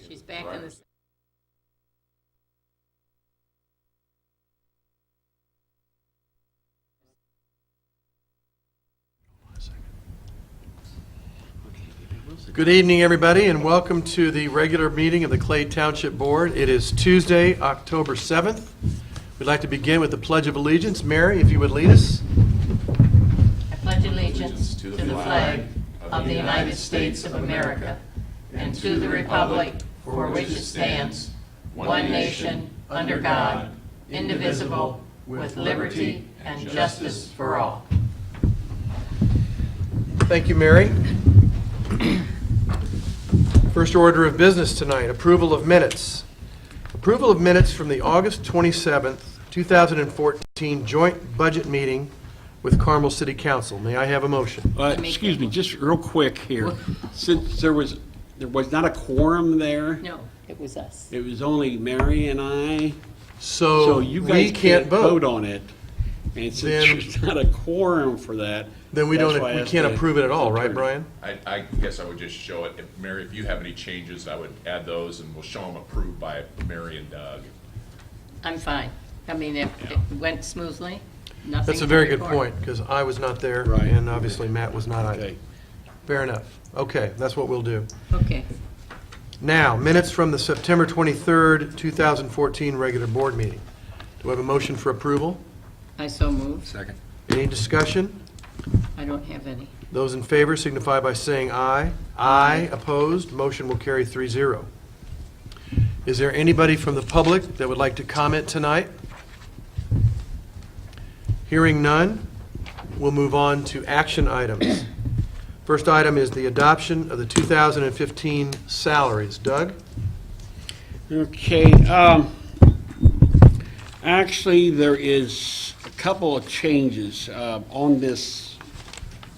She's back in the. Good evening, everybody, and welcome to the regular meeting of the Clay Township Board. It is Tuesday, October 7th. We'd like to begin with the Pledge of Allegiance. Mary, if you would lead us. I pledge allegiance to the flag of the United States of America and to the republic for which it stands, one nation, under God, indivisible, with liberty and justice for all. Thank you, Mary. First order of business tonight, approval of minutes. Approval of minutes from the August 27th, 2014 joint budget meeting with Carmel City Council. May I have a motion? Excuse me, just real quick here. Since there was not a quorum there, No, it was us. it was only Mary and I, So so you we guys can't vote. on it. And since Then- there's not a quorum for that, Then we that's don't. why I We asked can't the approve it at all, right, attorney. Brian? I guess I would just show it, Mary, if you have any changes, I would add those, and we'll show them approved by Mary and Doug. I'm fine. I mean, it went smoothly. Nothing That's a to very good report. point, because I was not there, Right. and obviously Matt was not either. Okay. Fair enough. Okay, that's what we'll do. Okay. Now, minutes from the September 23rd, 2014 regular board meeting. Do we have a motion for approval? I so moved. Second. Any discussion? I don't have any. Those in favor signify by saying aye. Aye. Opposed? Motion will carry 3-0. Is there anybody from the public that would like to comment tonight? Hearing none, we'll move on to action items. First item is the adoption of the 2015 salaries. Doug? Okay, actually, there is a couple of changes on this,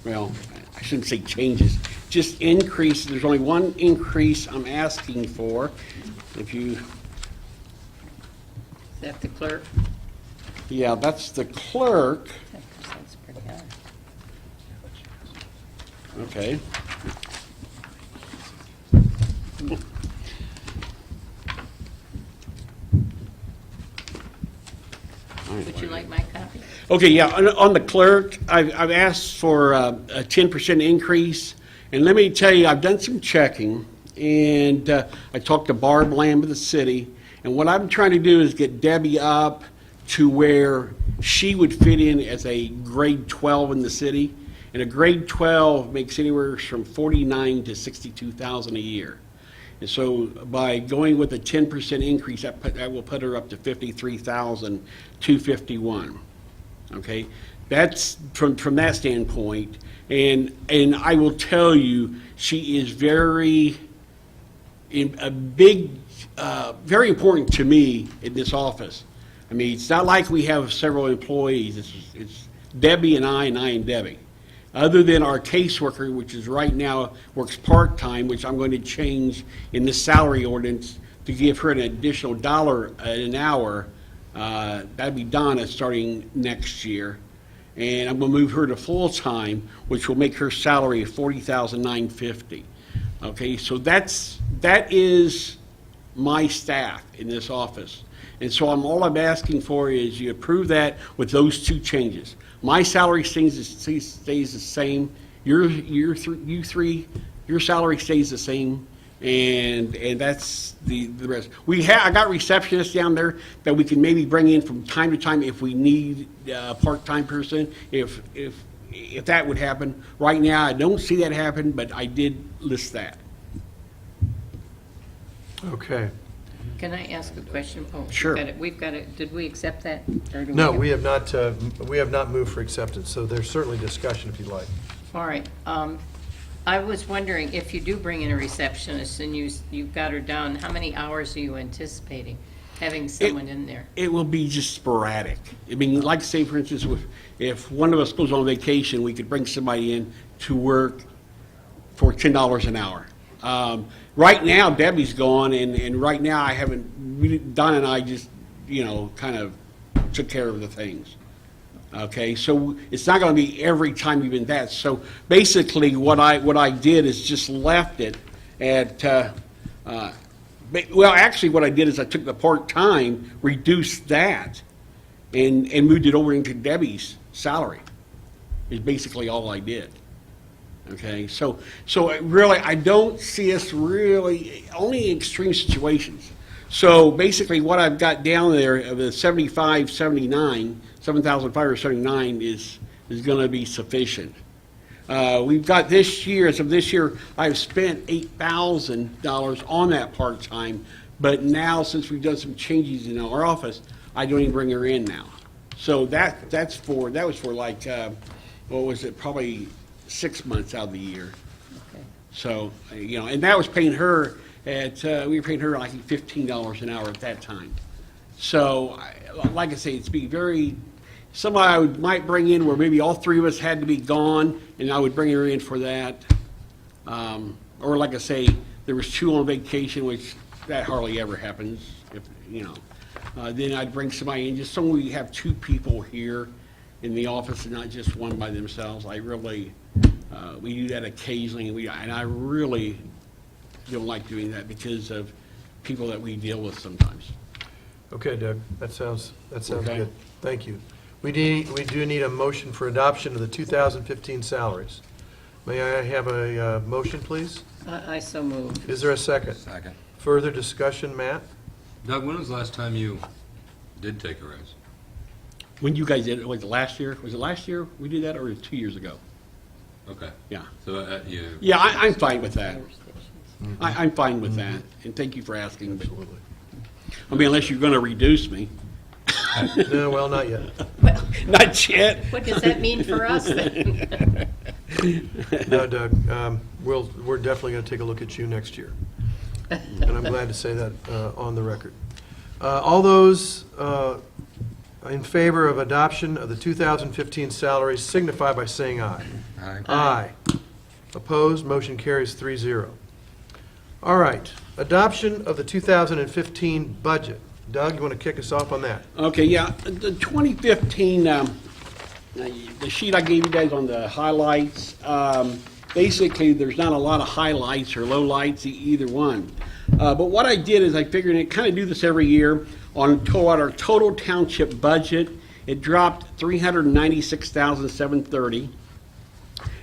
well, I shouldn't say changes, just increase. There's only one increase I'm asking for. If you, Is that the clerk? yeah, that's the clerk. 10%'s pretty high. Okay. Would you like my copy? Okay, yeah, on the clerk, I've asked for a 10% increase, and let me tell you, I've done some checking, and I talked to Barb Lamb of the city, and what I'm trying to do is get Debbie up to where she would fit in as a grade 12 in the city, and a grade 12 makes anywhere from 49 to 62,000 a year. And so by going with a 10% increase, that will put her up to 53,251. Okay, that's from that standpoint, and I will tell you, she is very very important to me in this office. I mean, it's not like we have several employees. It's Debbie and I and Debbie. Other than our caseworker, which is right now works part-time, which I'm going to change in the salary ordinance to give her an additional $1 an hour. That'd be Donna starting next year. And I'm going to move her to full-time, which will make her salary $40,950. Okay, so that is my staff in this office. And so all I'm asking for is you approve that with those two changes. My salary stays the same. Your salary stays the same, and that's the rest. I got receptionists down there that we can maybe bring in from time to time if we need a part-time person. If that would happen. Right now, I don't see that happen, but I did list that. Okay. Can I ask a question? Oh, Sure. We've got it. Did we accept that? Or do No, have- we have not moved for acceptance, so there's certainly discussion if you'd like. All right. I was wondering, if you do bring in a receptionist and you've got her down, how many hours are you anticipating having someone in there? It will be just sporadic. I mean, like say, for instance, if one of us goes on vacation, we could bring somebody in to work for $10 an hour. Right now, Debbie's gone, and right now I haven't, Don and I just, kind of took care of the things. Okay, so it's not going to be every time even that. So basically, what I did is just left it at Well, actually, what I did is I took the part-time, reduced that, and moved it over into Debbie's salary, is basically all I did. Okay, so really, I don't see us really, only in extreme situations. So basically, what I've got down there of the 7,579 is going to be sufficient. We've got this year, as of this year, I've spent $8,000 on that part-time, but now, since we've done some changes in our office, I don't even bring her in now. So that was for like, what was it, probably 6 months out of the year. So, and that was paying her we were paying her like $15 an hour at that time. So, like I say, it's be very, somebody I might bring in where maybe all three of us had to be gone, and I would bring her in for that. Or like I say, there was 2 on vacation, which that hardly ever happens, then I'd bring somebody in, just so we have 2 people here in the office and not just one by themselves. I really, we do that occasionally, and I really don't like doing that because of people that we deal with sometimes. Okay, Doug, that sounds Okay. good. Thank you. We do need a motion for adoption of the 2015 salaries. May I have a motion, please? I so moved. Is there a second? Second. Further discussion, Matt? Doug, when was the last time you did take a raise? When you guys did it, was it last year? Was it last year we did that, or 2 years ago? Okay. Yeah. So you, Yeah, I'm fine with that. I'm fine with that, and thank you for asking. But, Absolutely. I mean, unless you're going to reduce me. No, well, not yet. Not yet. What does that mean for us then? No, Doug, we're definitely going to take a look at you next year. And I'm glad to say that on the record. All those in favor of adoption of the 2015 salaries signify by saying aye. Aye. Aye. Opposed, motion carries 3-0. All right, adoption of the 2015 budget. Doug, you want to kick us off on that? Okay, yeah, the 2015, the sheet I gave you guys on the highlights, basically, there's not a lot of highlights or lowlights, either one. But what I did is I figured, and I kind of do this every year, on our total township budget, it dropped $396,730.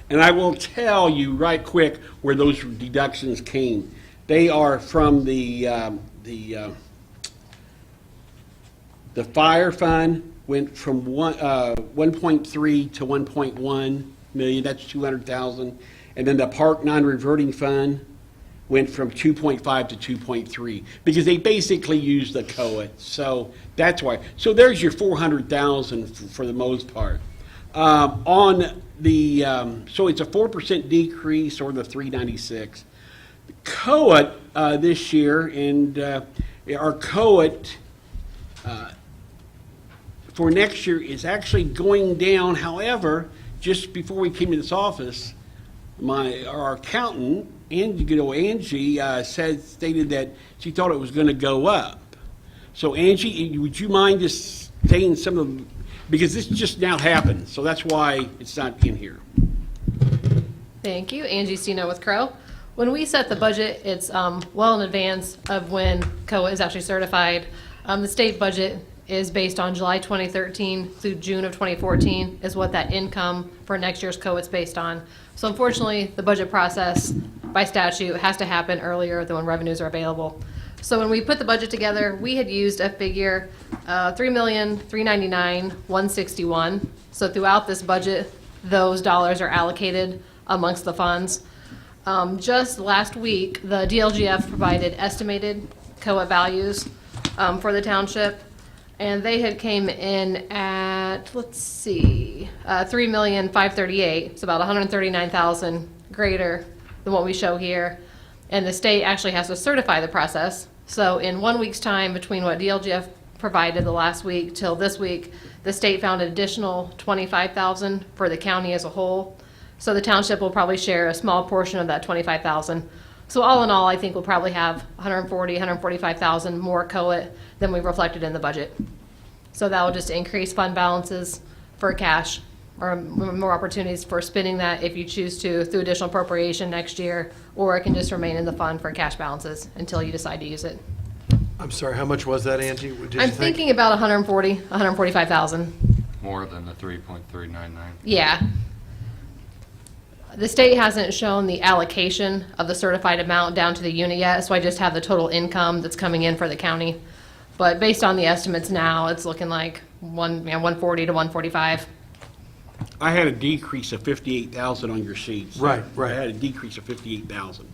And I will tell you right quick where those deductions came. They are from the fire fund went from 1.3 to 1.1 million. That's 200,000, and then the park non-reverting fund went from 2.5 to 2.3 because they basically used the COA. So that's why. So there's your 400,000 for the most part. On the so it's a 4% decrease, or the 396. COA this year, and our COA for next year is actually going down. However, just before we came to this office, our accountant, Angie, stated that she thought it was going to go up. So Angie, would you mind just saying some of the, because this just now happened, so that's why it's not in here. Thank you. Angie Stino with Crow. When we set the budget, it's well in advance of when COA is actually certified. The state budget is based on July 2013 through June of 2014 is what that income for next year's COA is based on. So unfortunately, the budget process by statute has to happen earlier than when revenues are available. So when we put the budget together, we had used a figure, $3,399,161. So throughout this budget, those dollars are allocated amongst the funds. Just last week, the DLGF provided estimated COA values for the township, and they had came in at, let's see, $3,538,000, so about $139,000 greater than what we show here. And the state actually has to certify the process. So in 1 week's time, between what DLGF provided the last week till this week, the state found an additional $25,000 for the county as a whole. So the township will probably share a small portion of that $25,000. So all in all, I think we'll probably have $145,000 more COA than we reflected in the budget. So that will just increase fund balances for cash or more opportunities for spending that if you choose to through additional appropriation next year, or it can just remain in the fund for cash balances until you decide to use it. I'm sorry, how much was that, Angie? Did you I'm think? thinking about 145,000. More than the 3.399. Yeah. The state hasn't shown the allocation of the certified amount down to the unit yet, so I just have the total income that's coming in for the county. But based on the estimates now, it's looking like 140 to 145. I had a decrease of 58,000 on your sheets. Right. I had a decrease of 58,000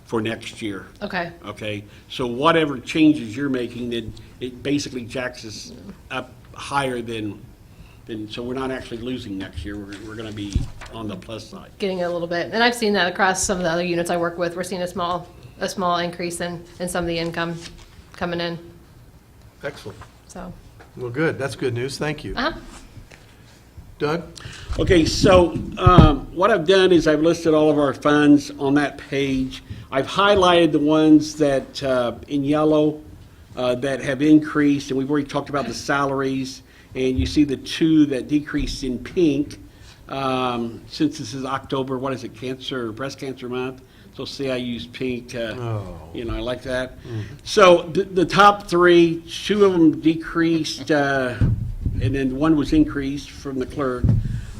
for next year. Okay. Okay, so whatever changes you're making, then it basically jacks us up higher than, so we're not actually losing next year. We're gonna be on the plus side. Getting a little bit, and I've seen that across some of the other units I work with. We're seeing a small increase in some of the income coming in, Excellent. so. Well, good. That's good news. Thank you. Uh-huh. Doug? Okay, so what I've done is I've listed all of our funds on that page. I've highlighted the ones that, in yellow, that have increased, and we've already talked about the salaries. And you see the two that decreased in pink. Since this is October, what is it, breast cancer month? So see, I use pink, you know, I like that. So the top three, two of them decreased, and then one was increased from the clerk.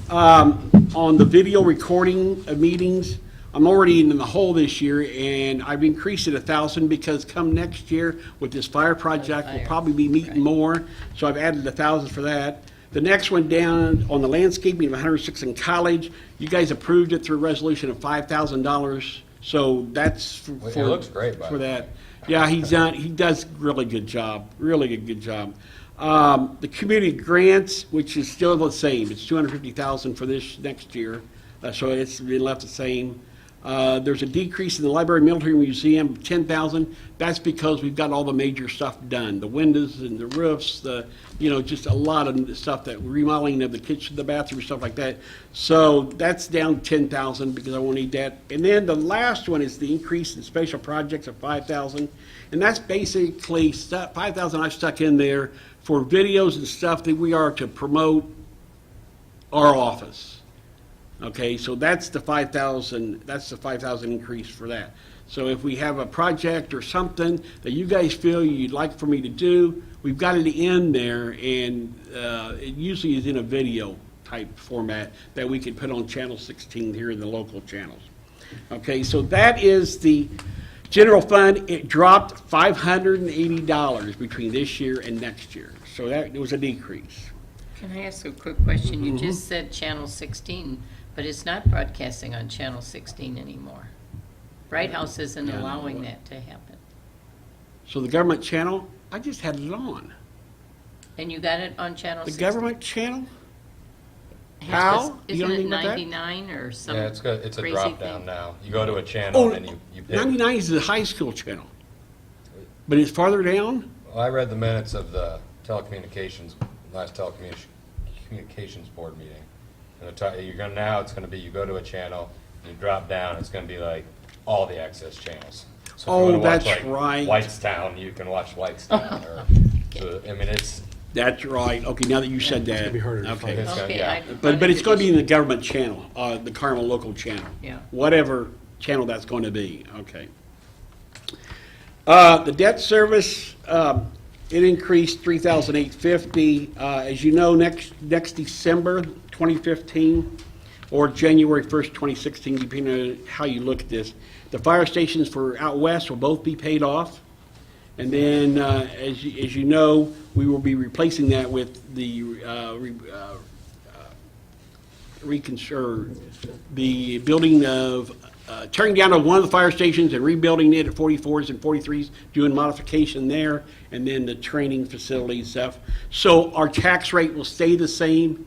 On the video recording of meetings, I'm already in the hole this year, and I've increased it 1,000 because come next year with this fire project, we'll probably be meeting more. So I've added 1,000 for that. The next one down on the landscaping of 106 in College, you guys approved it through a resolution of $5,000. So that's for It looks great, by for the way. that. Yeah, he does really good job, really a good job. The community grants, which is still the same, it's 250,000 for this next year, so it's been left the same. There's a decrease in the library military museum, 10,000. That's because we've got all the major stuff done, the windows and the roofs, just a lot of stuff, that remodeling of the kitchen, the bathroom, stuff like that. So that's down 10,000 because I won't need that. And then the last one is the increase in special projects of 5,000. And that's basically 5,000 I stuck in there for videos and stuff that we are to promote our office. Okay, so that's the 5,000, increase for that. So if we have a project or something that you guys feel you'd like for me to do, we've got it in there, and it usually is in a video type format that we can put on channel 16 here in the local channels. Okay, so that is the general fund. It dropped $580 between this year and next year, so that was a decrease. Can I ask a quick question? You just said Channel 16, but it's not broadcasting on Channel 16 anymore. Bright House isn't allowing that to happen. So the government channel, I just had it on. And you got it on Channel The 16? government channel? Has How? to- You Isn't know it anything about that? 99 or some Yeah, it's a crazy drop thing? down now. You go to a channel Oh, and then you pick. 99 is the high school channel. But it's farther down? Well, I read the minutes of the last telecommunications board meeting. And it's gonna be, you go to a channel, you drop down, it's gonna be like all the access channels. So if you wanna watch, that's like, right. Whitestown, you can watch Whitestown, or, it's, That's right. Okay, now that you said that. gonna be harder to Okay. find. it's gonna, Okay, yeah. I But wanted it's to going to be just- in the government channel, the Carmel local channel. Yeah. Whatever channel that's going to be, okay. The debt service, it increased $3,850. As you know, next December 2015, or January 1st, 2016, depending on how you look at this, the fire stations for out west will both be paid off. And then, as you know, we will be replacing that with the the building of, tearing down of one of the fire stations and rebuilding it at 44s and 43s, doing modification there, and then the training facility and stuff. So our tax rate will stay the same.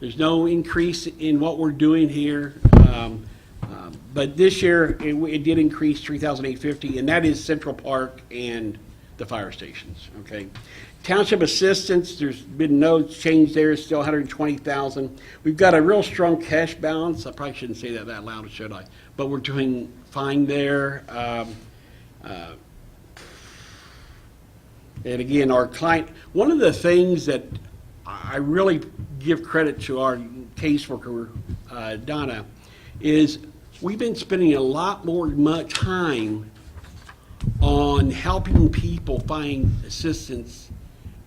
There's no increase in what we're doing here. But this year, it did increase $3,850, and that is Central Park and the fire stations, okay? Township assistance, there's been no change there, it's still $120,000. We've got a real strong cash balance. I probably shouldn't say that loud, should I? But we're doing fine there. And again, our client, one of the things that I really give credit to our caseworker, Donna, is we've been spending a lot more time on helping people find assistance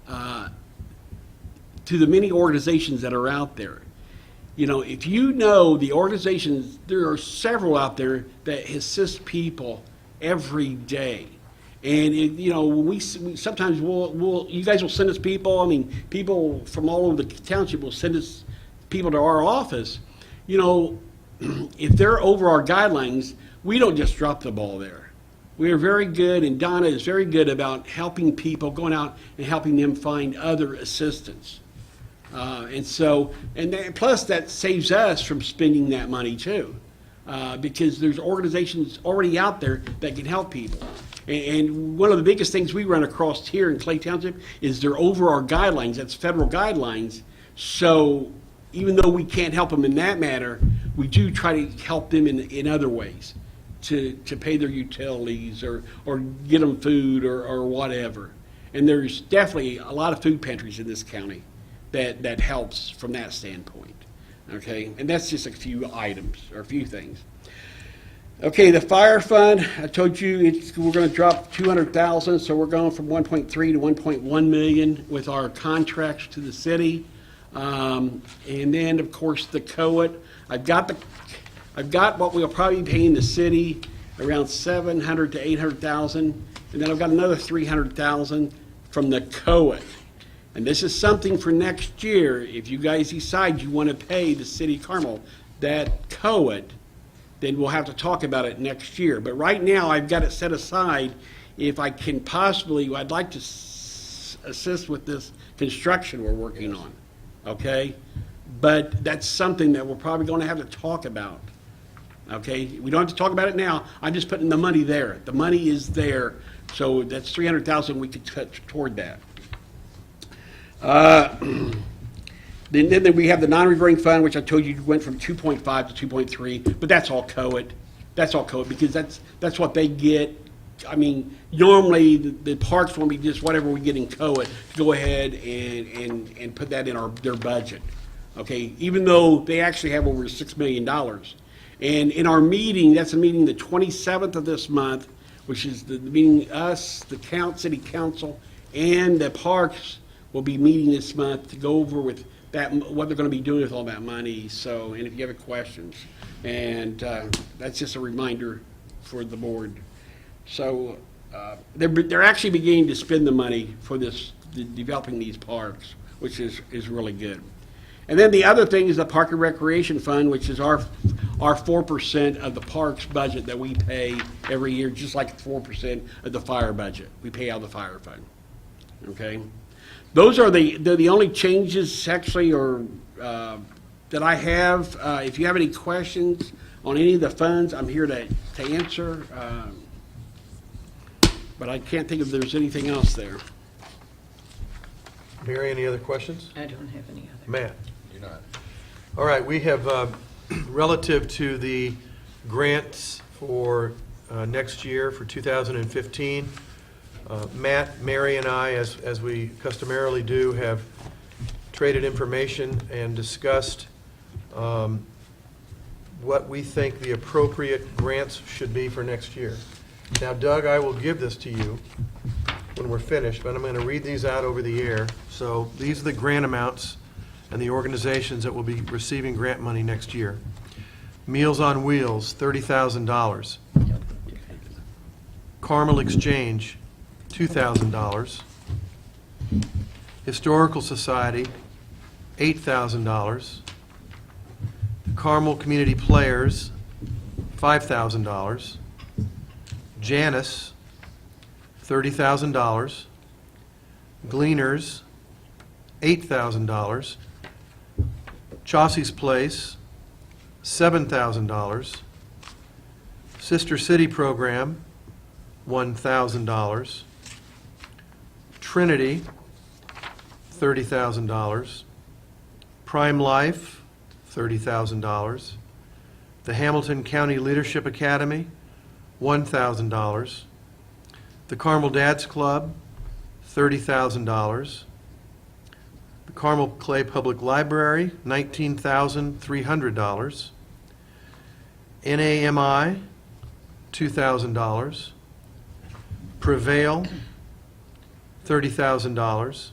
to the many organizations that are out there. You know, if you know the organizations, there are several out there that assist people every day. And, you know, we sometimes you guys will send us people, I mean, people from all over the township will send us people to our office. You know, if they're over our guidelines, we don't just drop the ball there. We are very good, and Donna is very good about helping people, going out and helping them find other assistance. Plus that saves us from spending that money too, because there's organizations already out there that can help people. And one of the biggest things we run across here in Clay Township is they're over our guidelines. That's federal guidelines. So even though we can't help them in that matter, we do try to help them in other ways to pay their utilities or get them food or whatever. And there's definitely a lot of food pantries in this county that helps from that standpoint, okay? And that's just a few items, or a few things. Okay, the fire fund, I told you we're gonna drop 200,000, so we're going from 1.3 to 1.1 million with our contracts to the city. And then, of course, the COIT. I've got what we'll probably be paying the city, around 700 to 800,000, and then I've got another 300,000 from the COIT. And this is something for next year. If you guys decide you want to pay the city of Carmel that COIT, then we'll have to talk about it next year. But right now, I've got it set aside. If I can possibly, I'd like to assist with this construction we're working on, okay? But that's something that we're probably going to have to talk about, okay? We don't have to talk about it now. I'm just putting the money there. The money is there, so that's 300,000 we could cut toward that. Then we have the non-reverting fund, which I told you went from 2.5 to 2.3, but that's all COIT. That's all COIT because that's what they get. I mean, normally the parks won't be just whatever we get in COIT to go ahead and put that in their budget. Okay, even though they actually have over $6 million. And in our meeting, that's a meeting the 27th of this month, which is the meeting us, the city council, and the parks will be meeting this month to go over with that, what they're going to be doing with all that money. So, and if you have questions, and that's just a reminder for the board. So they're actually beginning to spend the money for developing these parks, which is really good. And then the other thing is the Park and Recreation Fund, which is our 4% of the parks budget that we pay every year, just like 4% of the fire budget. We pay out of the fire fund. Okay? Those are the only changes actually that I have. If you have any questions on any of the funds, I'm here to answer. But I can't think if there's anything else there. Mary, any other questions? I don't have any other. Matt? You're not. All right, we have, relative to the grants for next year, for 2015, Matt, Mary, and I, as we customarily do, have traded information and discussed what we think the appropriate grants should be for next year. Now, Doug, I will give this to you when we're finished, but I'm going to read these out over the air. So these are the grant amounts and the organizations that will be receiving grant money next year. Meals on Wheels, $30,000. Carmel Exchange, $2,000. Historical Society, $8,000. The Carmel Community Players, $5,000. Janus, $30,000. Gleaners, $8,000. Chausey's Place, $7,000. Sister City Program, $1,000. Trinity, $30,000. Prime Life, $30,000. The Hamilton County Leadership Academy, $1,000. The Carmel Dads Club, $30,000. The Carmel Clay Public Library, $19,300. NAMI, $2,000. Prevail, $30,000.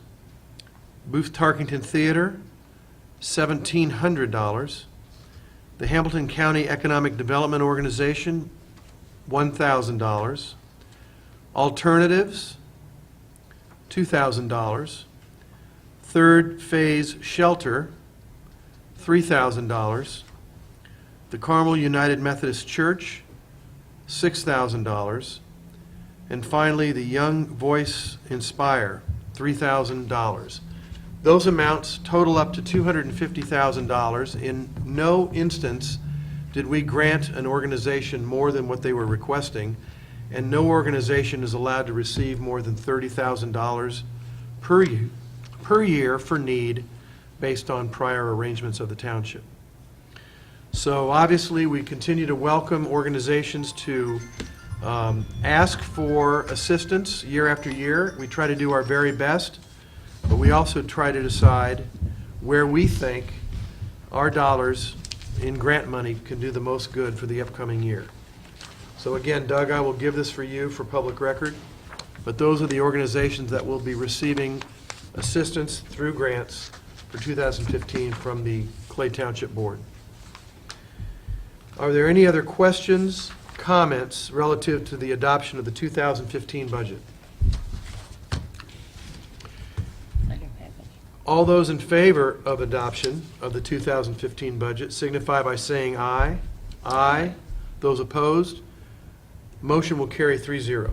Booth Tarkington Theater, $1,700. The Hamilton County Economic Development Organization, $1,000. Alternatives, $2,000. Third Phase Shelter, $3,000. The Carmel United Methodist Church, $6,000. And finally, the Young Voice Inspire, $3,000. Those amounts total up to $250,000. In no instance did we grant an organization more than what they were requesting, and no organization is allowed to receive more than $30,000 per year for need based on prior arrangements of the township. So obviously, we continue to welcome organizations to ask for assistance year after year. We try to do our very best, but we also try to decide where we think our dollars in grant money can do the most good for the upcoming year. So again, Doug, I will give this for you for public record, but those are the organizations that will be receiving assistance through grants for 2015 from the Clay Township Board. Are there any other questions, comments relative to the adoption of the 2015 budget? I don't have any. All those in favor of adoption of the 2015 budget signify by saying aye. Aye. Those opposed? Motion will carry 3-0.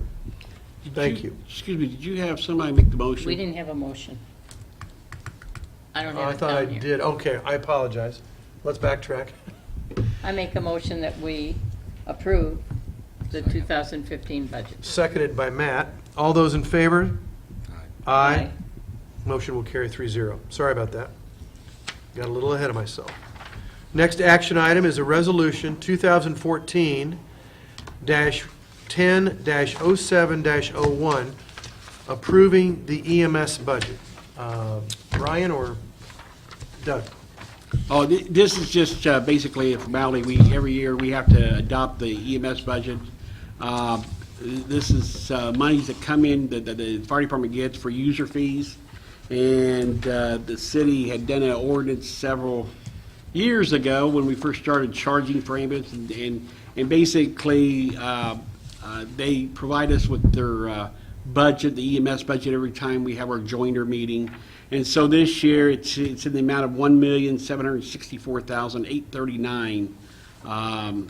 Thank you. Excuse me, did you have somebody make the motion? We didn't have a motion. I don't Oh, have I it thought I down here. did. Okay, I apologize. Let's backtrack. I make a motion that we approve the 2015 budget. Seconded by Matt. All those in favor? Aye. Motion will carry 3-0. Sorry about that. Got a little ahead of myself. Next action item is a resolution 2014-10-07-01 approving the EMS budget. Brian or Doug? Oh, this is just basically a formality. Every year, we have to adopt the EMS budget. This is monies that come in, that the fire department gets for user fees. And the city had done an ordinance several years ago when we first started charging for ambulance. And basically, they provide us with their budget, the EMS budget, every time we have our joiner meeting. And so this year, it's in the amount of $1,764,839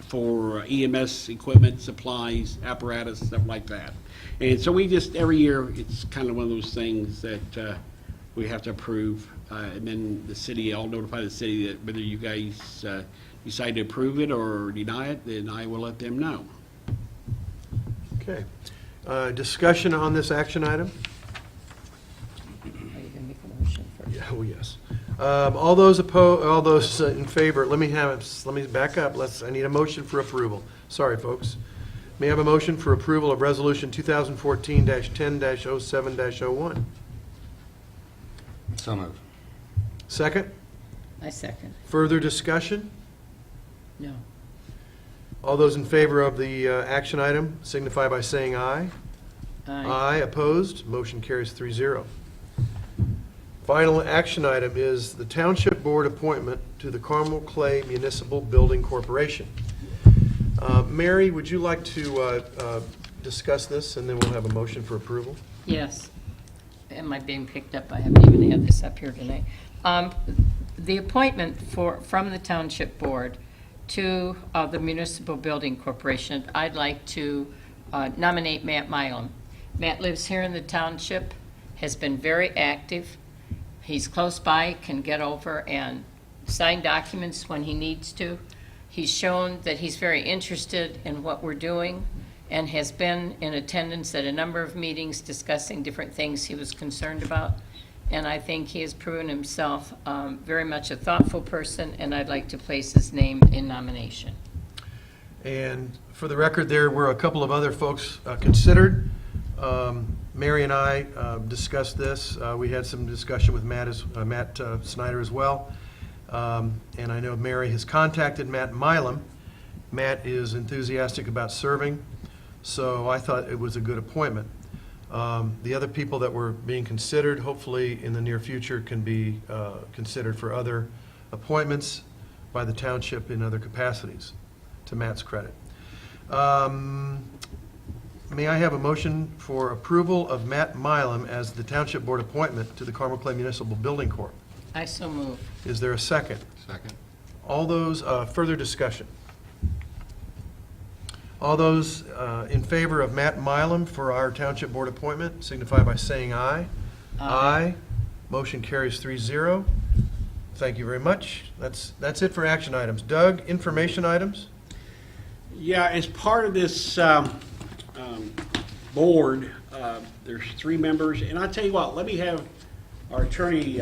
for EMS equipment, supplies, apparatus, stuff like that. And so we just, every year, it's kind of one of those things that we have to approve. And then the city, I'll notify the city that whether you guys decide to approve it or deny it, then I will let them know. Okay. Discussion on this action item? Are you going to make a motion first? Yeah, oh, yes. All those in favor, let me back up. I need a motion for approval. Sorry, folks. May I have a motion for approval of Resolution 2014-10-07-01? So moved. Second? I second. Further discussion? No. All those in favor of the action item signify by saying aye. Aye. Opposed? Motion carries 3-0. Final action item is the Township Board appointment to the Carmel Clay Municipal Building Corporation. Mary, would you like to discuss this, and then we'll have a motion for approval? Yes. Am I being picked up? I haven't even had this up here tonight. The appointment from the Township Board to the Municipal Building Corporation, I'd like to nominate Matt Milam. Matt lives here in the township, has been very active. He's close by, can get over and sign documents when he needs to. He's shown that he's very interested in what we're doing and has been in attendance at a number of meetings discussing different things he was concerned about. And I think he has proven himself very much a thoughtful person, and I'd like to place his name in nomination. And for the record, there were a couple of other folks considered. Mary and I discussed this. We had some discussion with Matt Snyder as well. And I know Mary has contacted Matt Milam. Matt is enthusiastic about serving, so I thought it was a good appointment. The other people that were being considered, hopefully in the near future, can be considered for other appointments by the township in other capacities, to Matt's credit. May I have a motion for approval of Matt Milam as the Township Board appointment to the Carmel Clay Municipal Building Corp.? I so move. Is there a second? Second. All those, further discussion? All those in favor of Matt Milam for our Township Board appointment signify by saying aye. Aye. Motion carries 3-0. Thank you very much. That's it for action items. Doug, information items? Yeah, as part of this board, there's 3 members, and I'll tell you what, let me have our attorney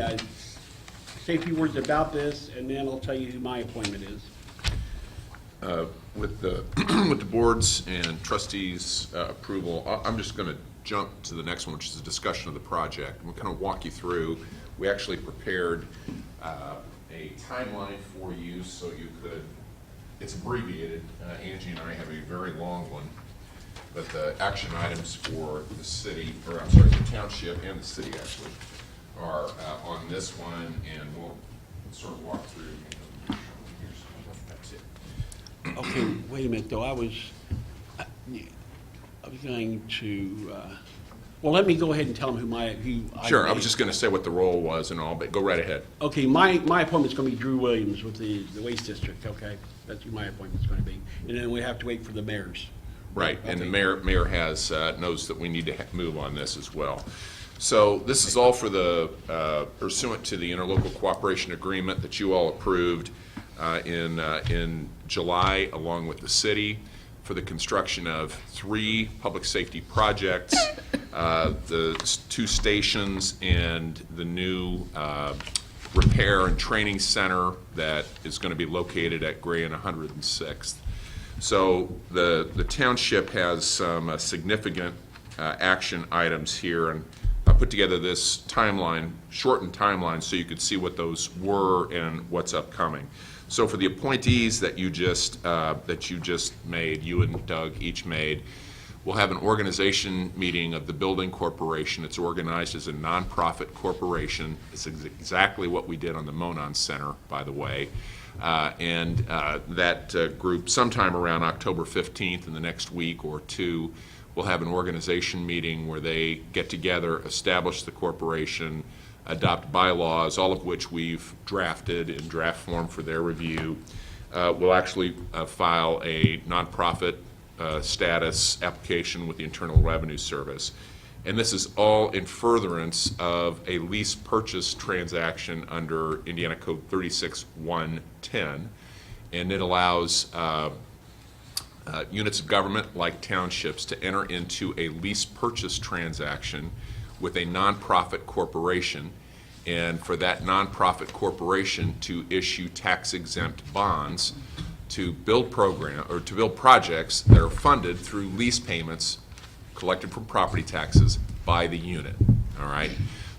say a few words about this, and then I'll tell you who my appointment is. With the, with the board's and trustees' approval, I'm just going to jump to the next one, which is a discussion of the project. We'll kind of walk you through. We actually prepared a timeline for you so you could, it's abbreviated. Angie and I have a very long one, but the action items for the city, or I'm sorry, the township and the city actually, are on this one, and we'll sort of walk through. That's it. Okay, wait a minute, though, I was going to, well, let me go ahead and tell them who I... Sure, I was just going to say what the role was and all, but go right ahead. Okay, my appointment's going to be Drew Williams with the Waste District, okay? That's who my appointment's going to be. And then we have to wait for the mayors. Right, and the Okay. mayor has, knows that we need to move on this as well. So this is all for the, pursuant to the interlocal cooperation agreement that you all approved in July, along with the city, for the construction of 3 public safety projects, the 2 stations, and the new repair and training center that is going to be located at Gray and 106th. So the township has some significant action items here, and I put together this timeline, shortened timeline, so you could see what those were and what's upcoming. So for the appointees that you just made, you and Doug each made, we'll have an organization meeting of the building corporation. It's organized as a nonprofit corporation. It's exactly what we did on the Monon Center, by the way. That group, sometime around October 15th, in the next week or 2, will have an organization meeting where they get together, establish the corporation, adopt bylaws, all of which we've drafted in draft form for their review. We'll actually file a nonprofit status application with the Internal Revenue Service. And this is all in furtherance of a lease purchase transaction under Indiana Code 36110. And it allows units of government like townships to enter into a lease purchase transaction with a nonprofit corporation, and for that nonprofit corporation to issue tax-exempt bonds to build projects that are funded through lease payments collected from property taxes by the unit. All right.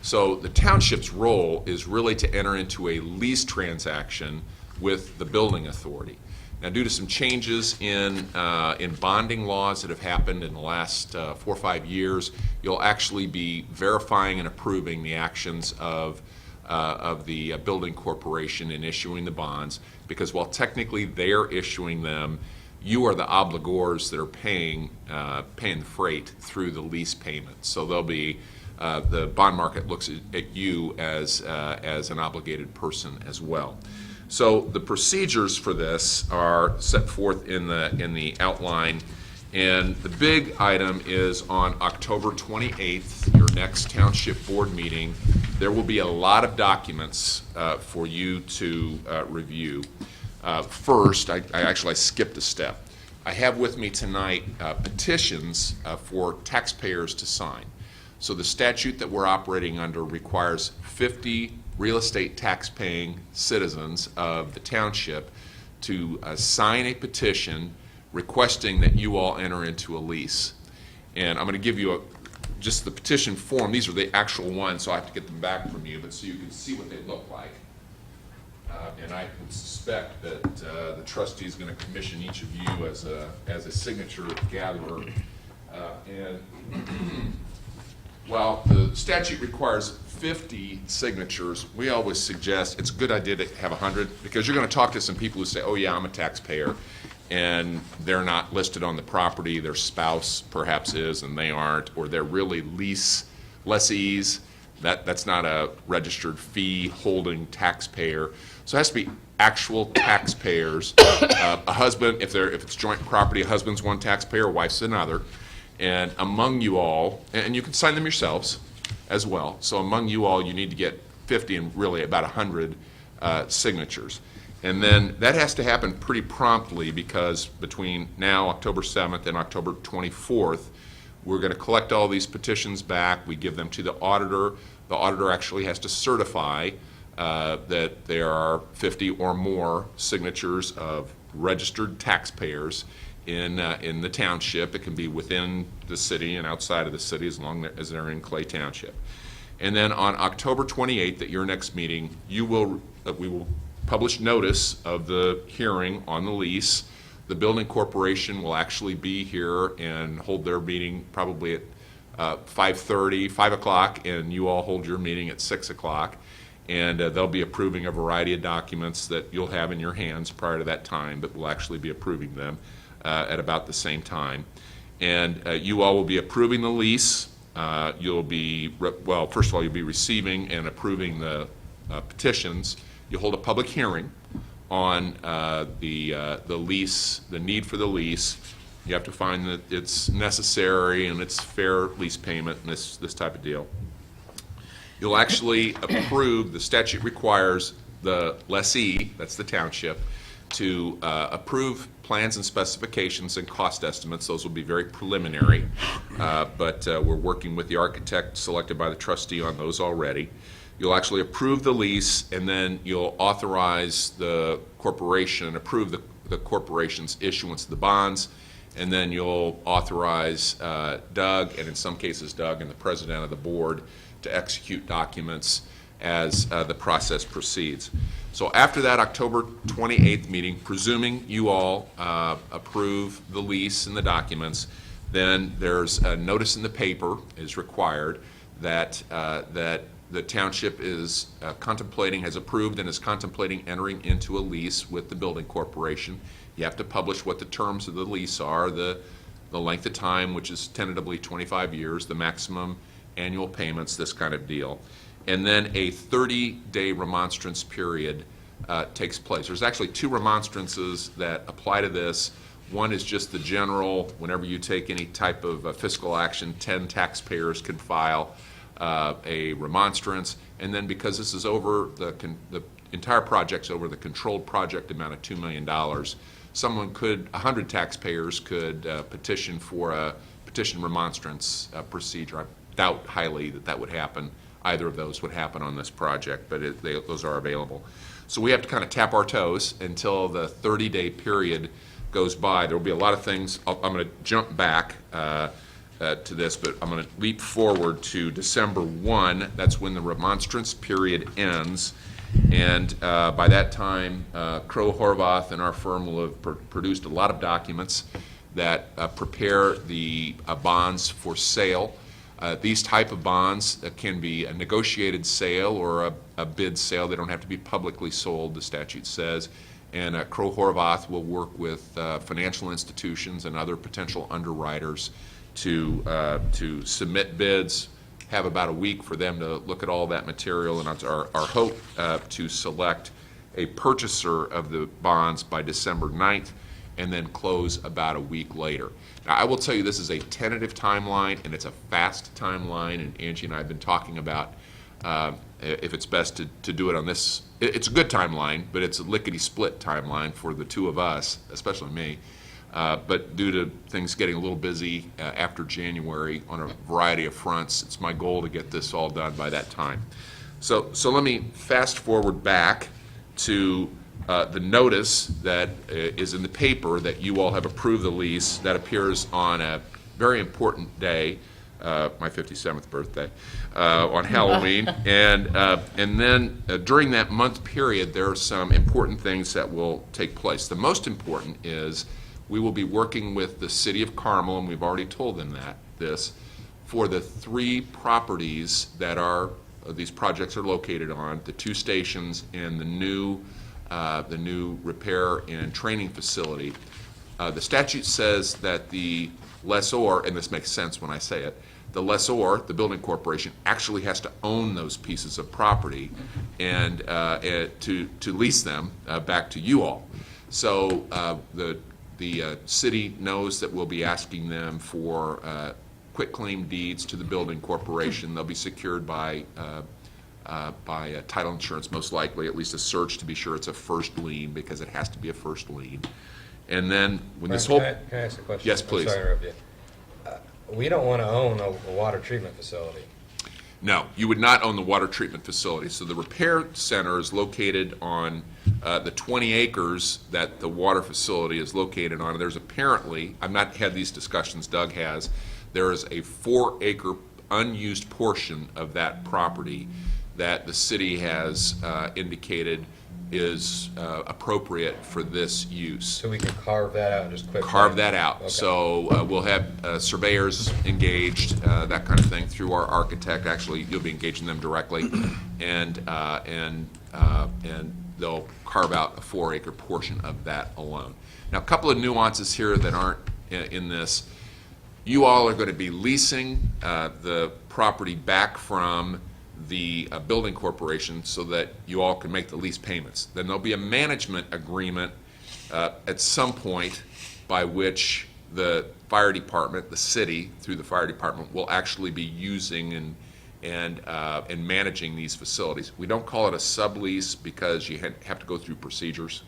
So the township's role is really to enter into a lease transaction with the building authority. Now, due to some changes in bonding laws that have happened in the last 4 or 5 years, you'll actually be verifying and approving the actions of the building corporation in issuing the bonds, because while technically they're issuing them, you are the obligors that are paying the freight through the lease payment. So they'll be the bond market looks at you as an obligated person as well. So the procedures for this are set forth in the outline, and the big item is on October 28th, your next township board meeting. There will be a lot of documents for you to review. First, I skipped a step. I have with me tonight petitions for taxpayers to sign. So the statute that we're operating under requires 50 real estate tax-paying citizens of the township to sign a petition requesting that you all enter into a lease. And I'm going to give you just the petition form. These are the actual ones, so I have to get them back from you, but so you can see what they look like. And I would suspect that the trustee is going to commission each of you as a signature gatherer. And while the statute requires 50 signatures, we always suggest it's a good idea to have 100, because you're going to talk to some people who say, oh yeah, I'm a taxpayer, and they're not listed on the property, their spouse perhaps is and they aren't, or they're really lessees. That's not a registered fee holding taxpayer. So it has to be actual taxpayers. A husband, if it's joint property, a husband's one taxpayer, wife's another. And among you all, and you can sign them yourselves as well, so among you all, you need to get 50 and really about 100 signatures. And then that has to happen pretty promptly, because between now, October 7th, and October 24th, we're going to collect all these petitions back. We give them to the auditor. The auditor actually has to certify that there are 50 or more signatures of registered taxpayers in the township. It can be within the city and outside of the city, as long as they're in Clay Township. And then on October 28th, at your next meeting, we will publish notice of the hearing on the lease. The building corporation will actually be here and hold their meeting probably at 5:30, 5 o'clock, and you all hold your meeting at 6 o'clock. And they'll be approving a variety of documents that you'll have in your hands prior to that time, but we'll actually be approving them at about the same time. And you all will be approving the lease. You'll be, well, first of all, you'll be receiving and approving the petitions. You'll hold a public hearing on the lease, the need for the lease. You have to find that it's necessary and it's fair lease payment and this type of deal. You'll actually approve, the statute requires the lessee, that's the township, to approve plans and specifications and cost estimates. Those will be very preliminary, but we're working with the architect selected by the trustee on those already. You'll actually approve the lease, and then you'll authorize the corporation, approve the corporation's issuance of the bonds, and then you'll authorize Doug, and in some cases Doug and the president of the board, to execute documents as the process proceeds. So after that October 28th meeting, presuming you all approve the lease and the documents, then there's a notice in the paper is required that the township is contemplating, has approved and is contemplating entering into a lease with the building corporation. You have to publish what the terms of the lease are, the length of time, which is tentatively 25 years, the maximum annual payments, this kind of deal. And then a 30-day remonstrance period takes place. There's actually two remonstrances that apply to this. One is just the general, whenever you take any type of fiscal action, 10 taxpayers can file a remonstrance. And then because this is over, the entire project's over the controlled project amount of $2 million, 100 taxpayers could petition for a petition remonstrance procedure. I doubt highly that would happen. Either of those would happen on this project, but those are available. So we have to kind of tap our toes until the 30-day period goes by. There will be a lot of things. I'm going to jump back to this, but I'm going to leap forward to December 1. That's when the remonstrance period ends. And by that time, Crow Horvath and our firm will have produced a lot of documents that prepare the bonds for sale. These type of bonds can be a negotiated sale or a bid sale. They don't have to be publicly sold, the statute says. And Crow Horvath will work with financial institutions and other potential underwriters to submit bids, have about a week for them to look at all that material, and it's our hope to select a purchaser of the bonds by December 9th and then close about a week later. Now, I will tell you this is a tentative timeline, and it's a fast timeline, and Angie and I have been talking about if it's best to do it on this. It's a good timeline, but it's a lickety-split timeline for the two of us, especially me. But due to things getting a little busy after January on a variety of fronts, it's my goal to get this all done by that time. So let me fast forward back to the notice that is in the paper that you all have approved the lease. That appears on a very important day, my 57th birthday, on Halloween. And then during that month period, there are some important things that will take place. The most important is we will be working with the City of Carmel, and we've already told them this, for the 3 properties that these projects are located on, the 2 stations and the new repair and training facility. The statute says that the lessor, and this makes sense when I say it, the lessor, the building corporation, actually has to own those pieces of property and to lease them back to you all. So the city knows that we'll be asking them for quitclaim deeds to the building corporation. They'll be secured by title insurance, most likely, at least a search to be sure it's a first lien, because it has to be a first lien. And then when this whole... Can I ask a question? Yes, I'm please. sorry to interrupt you. We don't want to own a water treatment facility. No, you would not own the water treatment facility. So the repair center is located on the 20 acres that the water facility is located on. There's apparently, I've not had these discussions, Doug has, there is a 4-acre unused portion of that property that the city has indicated is appropriate for this use. So we can carve that out and just quit. Carve that out. Okay. So we'll have surveyors engaged, that kind of thing, through our architect. Actually, you'll be engaging them directly, and they'll carve out a 4-acre portion of that alone. Now, a couple of nuances here that aren't in this. You all are going to be leasing the property back from the building corporation so that you all can make the lease payments. Then there'll be a management agreement at some point by which the fire department, the city, through the fire department, will actually be using and managing these facilities. We don't call it a sublease because you have to go through procedures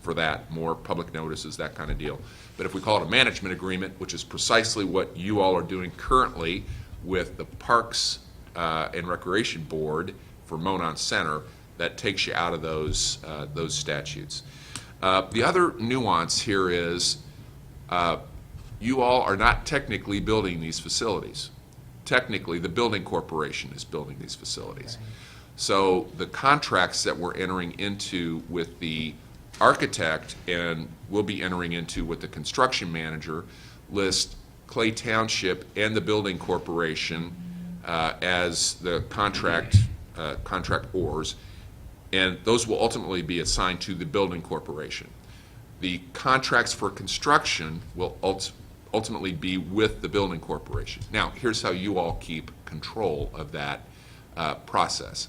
for that, more public notices, that kind of deal. But if we call it a management agreement, which is precisely what you all are doing currently with the Parks and Recreation Board for Monon Center, that takes you out of those statutes. The other nuance here is you all are not technically building these facilities. Technically, the building corporation is building these facilities. Right. So the contracts that we're entering into with the architect and we'll be entering into with the construction manager list Clay Township and the building corporation as the contractors, and those will ultimately be assigned to the building corporation. The contracts for construction will ultimately be with the building corporation. Now, here's how you all keep control of that process.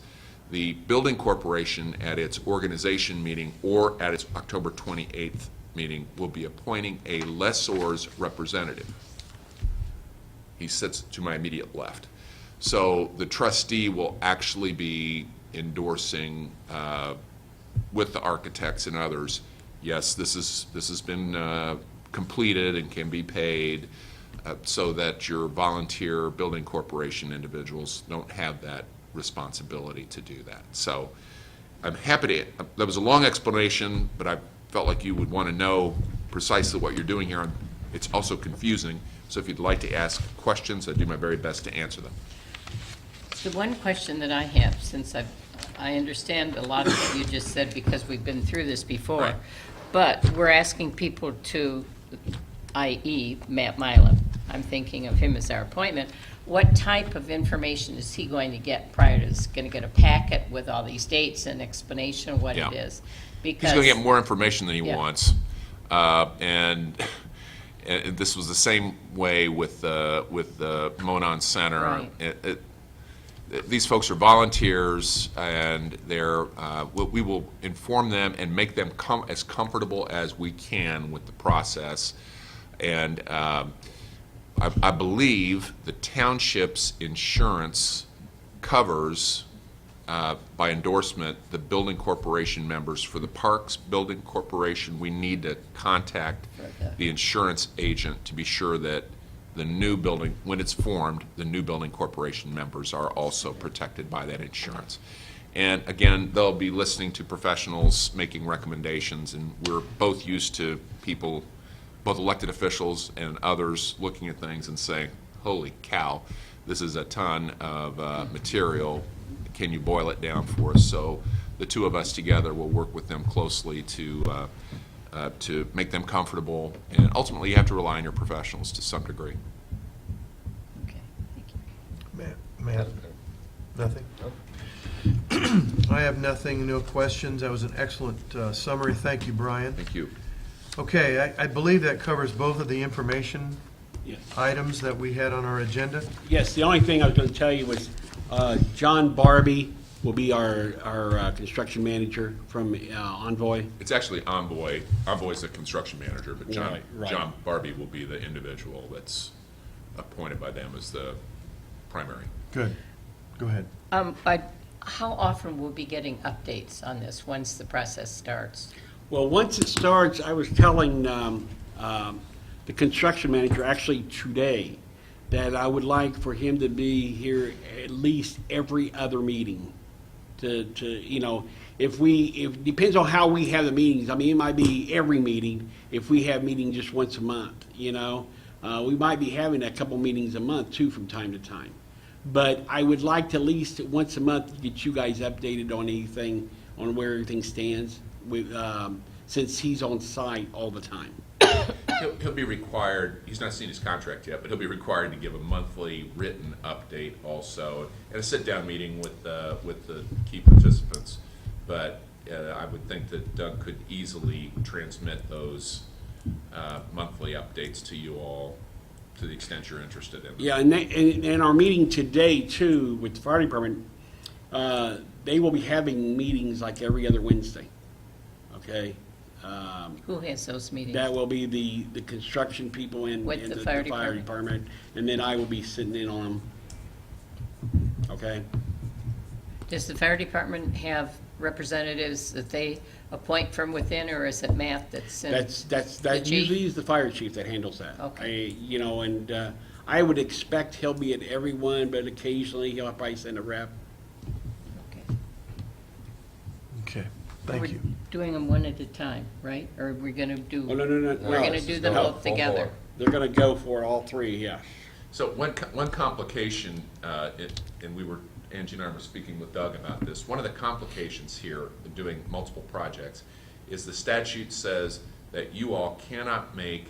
The building corporation at its organization meeting or at its October 28th meeting will be appointing a lessor's representative. He sits to my immediate left. So the trustee will actually be endorsing with the architects and others, yes, this has been completed and can be paid, so that your volunteer building corporation individuals don't have that responsibility to do that. So I'm happy to, that was a long explanation, but I felt like you would want to know precisely what you're doing here. It's also confusing, so if you'd like to ask questions, I'd do my very best to answer them. The one question that I have, since I understand a lot of what you just said because we've been through this before, Right. But we're asking people to, i.e. Matt Milam, I'm thinking of him as our appointment, what type of information is he going to get prior to this? Going to get a packet with all these dates and explanation of what Yeah. it is? He's going to get more information than he Yeah. wants, and this was the same way with the Monon Center. Right. These folks are volunteers, and we will inform them and make them as comfortable as we can with the process. And I believe the township's insurance covers, by endorsement, the building corporation members. For the Parks Building Corporation, we need to contact the insurance agent to be sure that the new building, when it's formed, the new building corporation members are also protected by that insurance. And again, they'll be listening to professionals making recommendations, and we're both used to people, both elected officials and others, looking at things and saying, holy cow, this is a ton of material. Can you boil it down for us? So the two of us together will work with them closely to make them comfortable, and ultimately you have to rely on your professionals to some degree. Okay, thank you. Matt? Nothing? I have nothing, no questions. That was an excellent summary. Thank you, Brian. Thank you. Okay, I believe that covers both of the information Yes. items that we had on our agenda. Yes, the only thing I was going to tell you was John Barbie will be our construction manager from Envoy. It's actually Envoy. Envoy's the construction manager, but Right. John Barbie will be the individual that's appointed by them as the primary. Good. Go ahead. How often will we be getting updates on this once the process starts? Well, once it starts, I was telling the construction manager, actually today, that I would like for him to be here at least every other meeting. It depends on how we have the meetings. I mean, it might be every meeting if we have meetings just once a month, We might be having a couple meetings a month too from time to time. But I would like to at least once a month get you guys updated on anything, on where everything stands with, since he's on site all the time. He'll be required, he's not seen his contract yet, but he'll be required to give a monthly written update also, and a sit-down meeting with the key participants. But I would think that Doug could easily transmit those monthly updates to you all to the extent you're interested in them. Yeah, and our meeting today too with the fire department, they will be having meetings like every other Wednesday. Okay. Who has those meetings? That will be the construction people and With the the fire fire department. department, and then I will be sitting in on them. Okay? Does the fire department have representatives that they appoint from within, or is it Matt that's in? That The chief? usually is the fire chief that handles that. Okay. I would expect he'll be at every one, but occasionally he'll probably send a rep. Okay. Okay, thank you. We're doing them one at a time, right? Or are we gonna do? Oh, no. We're No, gonna it's do them no, both full together. board. They're gonna go for all three, yes. So one complication, and Angie and I were speaking with Doug about this, one of the complications here of doing multiple projects is the statute says that you all cannot make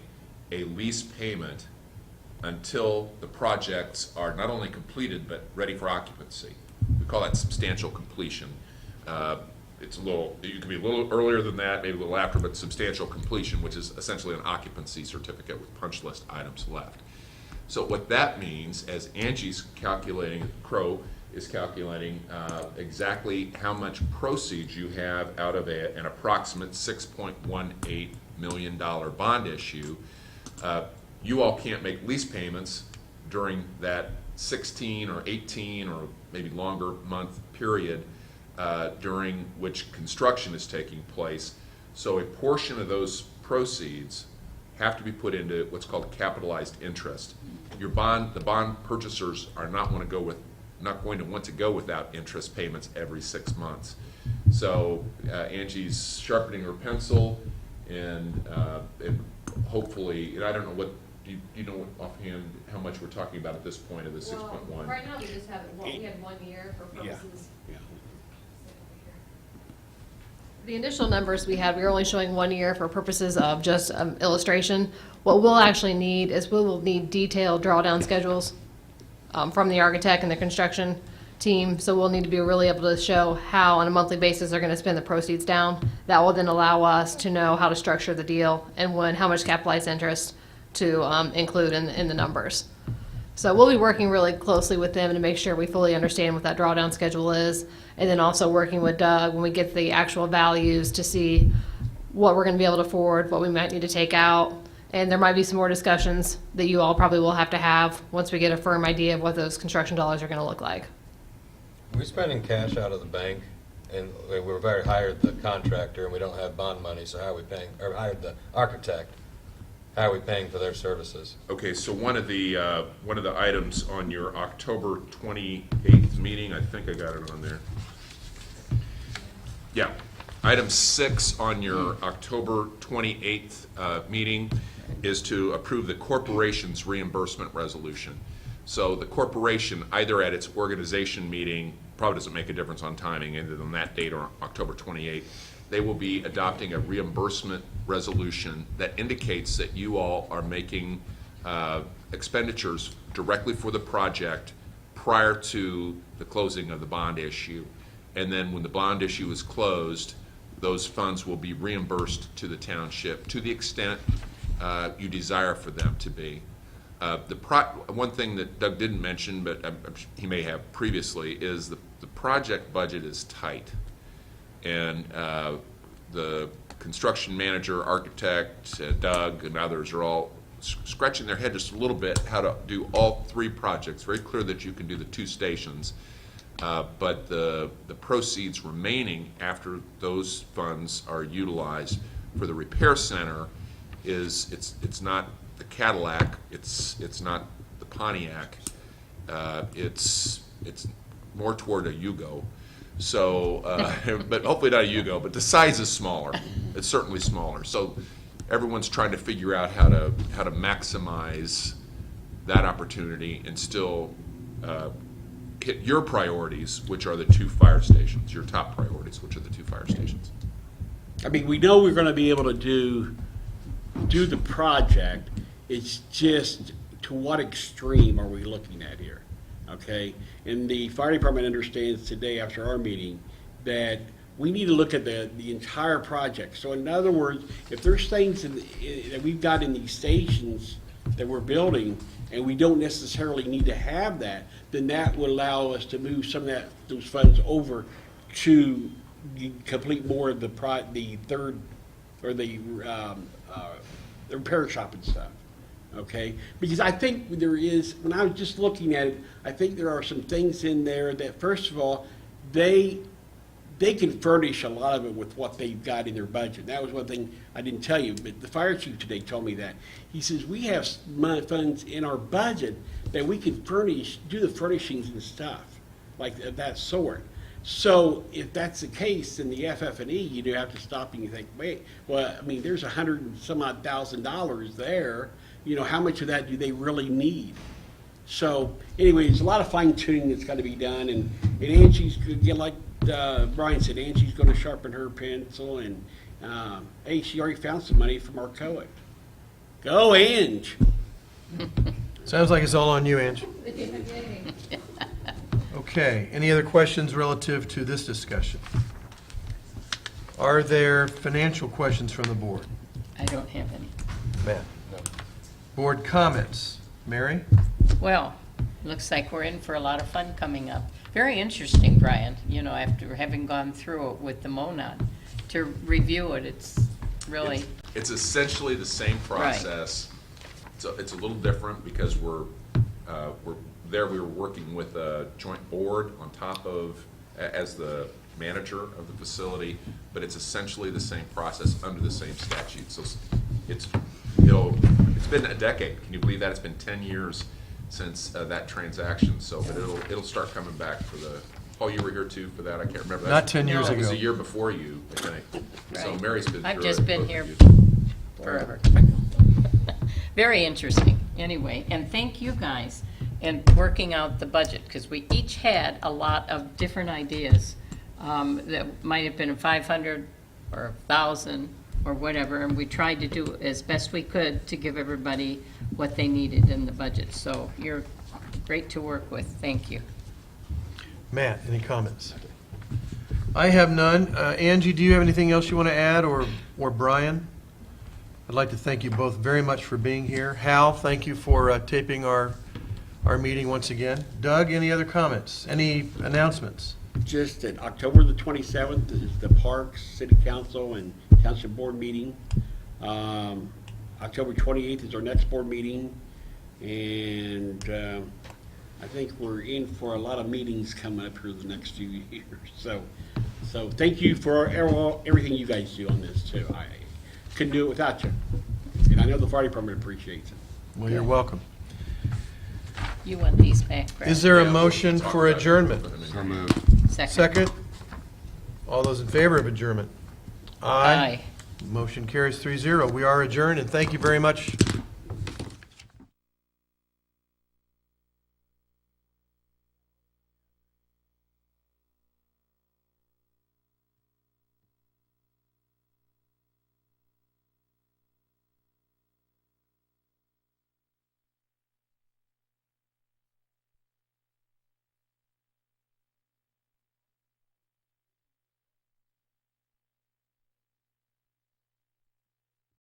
a lease payment until the projects are not only completed, but ready for occupancy. We call that substantial completion. It's you can be a little earlier than that, maybe a little after, but substantial completion, which is essentially an occupancy certificate with punch list items left. So what that means, as Angie's calculating, Crow is calculating exactly how much proceeds you have out of an approximate $6.18 million bond issue, you all can't make lease payments during that 16 or 18 or maybe longer month period during which construction is taking place. So a portion of those proceeds have to be put into what's called capitalized interest. The bond purchasers are not going to want to go without interest payments every 6 months. So Angie's sharpening her pencil, and hopefully, and I don't know what, you know offhand how much we're talking about at this point of the 6.1? Right now, we just have, we had 1 year for purposes. Yeah. The initial numbers we had, we were only showing 1 year for purposes of just illustration. What we'll actually need is we will need detailed drawdown schedules from the architect and the construction team. So we'll need to be really able to show how on a monthly basis they're going to spend the proceeds down. That will then allow us to know how to structure the deal and how much capitalized interest to include in the numbers. So we'll be working really closely with them to make sure we fully understand what that drawdown schedule is, and then also working with Doug when we get the actual values to see what we're going to be able to afford, what we might need to take out, and there might be some more discussions that you all probably will have to have once we get a firm idea of what those construction dollars are going to look like. We're spending cash out of the bank, and we've already hired the contractor, and we don't have bond money, so how are we paying, or hired the architect? How are we paying for their services? Okay, so one of the items on your October 28th meeting, I think I got it on there. Yeah, item 6 on your October 28th meeting is to approve the corporation's reimbursement resolution. So the corporation, either at its organization meeting, probably doesn't make a difference on timing, either on that date or October 28th, they will be adopting a reimbursement resolution that indicates that you all are making expenditures directly for the project prior to the closing of the bond issue. And then when the bond issue is closed, those funds will be reimbursed to the township to the extent you desire for them to be. One thing that Doug didn't mention, but he may have previously, is the project budget is tight. And the construction manager, architect, Doug, and others are all scratching their head just a little bit how to do all 3 projects. Very clear that you can do the 2 stations, but the proceeds remaining after those funds are utilized for the repair center it's not the Cadillac, it's not the Pontiac, it's more toward a Yugo. So, but hopefully not a Yugo, but the size is smaller. It's certainly smaller. So everyone's trying to figure out how to maximize that opportunity and still hit your priorities, which are the 2 fire stations, your top priorities, which are the 2 fire stations. I mean, we know we're gonna be able to do the project. It's just, to what extreme are we looking at here? Okay, and the fire department understands today after our meeting that we need to look at the entire project. So in other words, if there's things that we've got in these stations that we're building and we don't necessarily need to have that, then that will allow us to move some of those funds over to complete more of the third, or the repair shop and stuff. Okay, because I think there is, when I was just looking at it, I think there are some things in there that, first of all, they can furnish a lot of it with what they've got in their budget. That was one thing I didn't tell you, but the fire chief today told me that. He says, we have funds in our budget that we can do the furnishings and stuff, like of that sort. So if that's the case, then the FF&E, you do have to stop and you think, wait, well, I mean, there's $100,000 and some odd there. You know, how much of that do they really need? So anyway, there's a lot of fine tuning that's got to be done, and Angie's, like Brian said, Angie's going to sharpen her pencil, and hey, she already found some money from our co-op. Go, Ange. Sounds like it's all on you, Ange. Okay, any other questions relative to this discussion? Are there financial questions from the board? I don't have any. Matt? Board comments? Mary? Well, looks like we're in for a lot of fun coming up. Very interesting, Brian, you know, after having gone through it with the MONAD, to review it, it's really, It's essentially the same process. So it's a little different because we were working with a joint board on top of, as the manager of the facility, but it's essentially the same process under the same statute. So it's been a decade. Can you believe that? It's been 10 years since that transaction. So, but it'll start coming back for the. Oh, you were here too for that. I can't remember. Not 10 years It was ago. a year before you, I think. So Right. Mary's been. I've through just it, been both here of you. forever. Very interesting, anyway, and thank you guys in working out the budget, because we each had a lot of different ideas that might have been 500 or 1,000 or whatever, and we tried to do as best we could to give everybody what they needed in the budget. So you're great to work with. Thank you. Matt, any comments? I have none. Angie, do you have anything else you want to add, or Brian? I'd like to thank you both very much for being here. Hal, thank you for taping our meeting once again. Doug, any other comments? Any announcements? Just that October the 27th is the Parks, City Council, and Township Board meeting. October 28th is our next board meeting, and I think we're in for a lot of meetings coming up here the next few years. So thank you for everything you guys do on this too. I couldn't do it without you, and I know the fire department appreciates it. Well, you're welcome. You want these back, Brad? Is there a Yeah, motion we'll talk for about it. adjournment? I mean, Second? All those in favor of adjournment? Aye. Motion carries 3-0. We are adjourned, and thank you very much